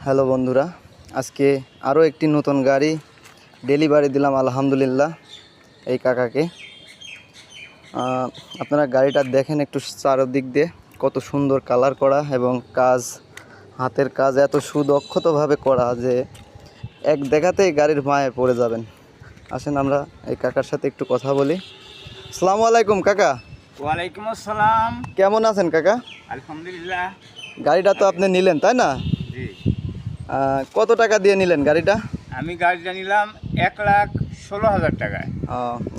Hello বন্ধুরা, আজকে আরও একটি নতুন গাড়ি ডেলিভারি দিলাম আলহামদুলিল্লাহ এই কাকাকে। আপনারা গাড়িটা দেখেন একটু চারদিক দিয়ে, কত সুন্দর কালার করা এবং কাজ, হাতের কাজ এত সুদক্ষতভাবে করা যে এক দেখাতেই গাড়ির মায়ে পড়ে যাবেন। আসেন আমরা এই কাকার সাথে একটু কথা বলি। আসসালামু আলাইকুম কাকা। ওয়ালাইকুম আসসালাম। কেমন আছেন কাকা? আলহামদুলিল্লাহ। গাড়িটা তো আপনি নিলেন তাই না? জি। কত টাকা দিয়ে নিলেন গাড়িটা? আমি গাড়িটা নিলাম 1,16,000 টাকায়।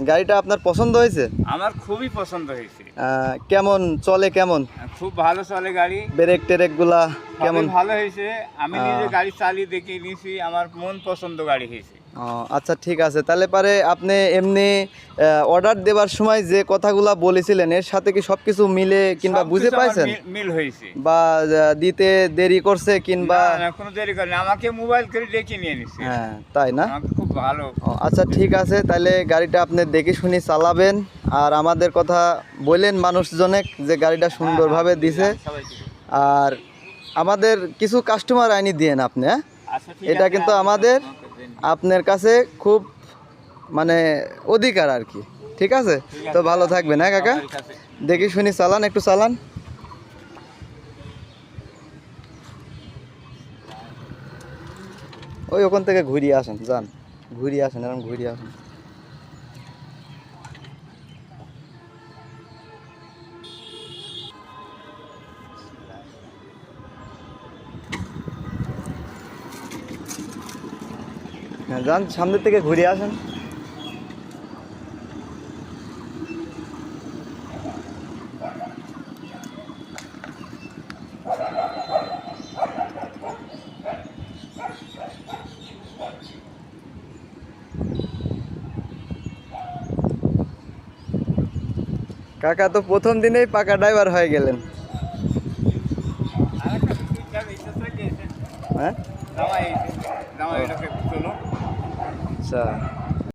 গাড়িটা আপনার পছন্দ হয়েছে? আমার খুবই পছন্দ হয়েছে। কেমন চলে? কেমন খুব ভালো চলে গাড়ি। ব্রেক টেরেকগুলা কেমন? ভালো হয়েছে। আমি নিজে গাড়ি চালিয়ে দেখে নিয়েছি, আমার মন পছন্দ গাড়ি হয়েছে। আচ্ছা ঠিক আছে, তাহলে পারে আপনি এমনি অর্ডার দেওয়ার সময় যে কথাগুলা বলেছিলেন এর সাথে কি সব কিছু মিলে কিংবা বুঝে পাইছেন? মিল হয়েছে বা দিতে দেরি করছে কিংবা? না, কোনো দেরি করেনি, আমাকে মোবাইল করে ডেকে নিয়ে নিছে। হ্যাঁ তাই না? আমাকে খুব ভালো। আচ্ছা ঠিক আছে, তাহলে গাড়িটা আপনি দেখে শুনে চালাবেন আর আমাদের কথা বললেন মানুষজনে যে গাড়িটা সুন্দরভাবে দিছে। আর আমাদের কিছু কাস্টমার আইনি দিয়েন আপনি। হ্যাঁ, আচ্ছা ঠিক এটা আছে, কিন্তু আমাদের আপনার কাছে খুব মানে অধিকার আর কি। ঠিক আছে, তো ভালো থাকবেন। হ্যাঁ কাকা, দেখি শুনি চালান, একটু চালান। ওই ওখান থেকে ঘুরিয়ে আসেন, যান ঘুরিয়ে আসেন, এরকম ঘুরিয়ে আসেন। হ্যাঁ যান, সামনের থেকে ঘুরিয়ে আসেন। কাকা তো প্রথম দিনেই পাকা ড্রাইভার হয়ে গেলেন। হ্যাঁ, আচ্ছা।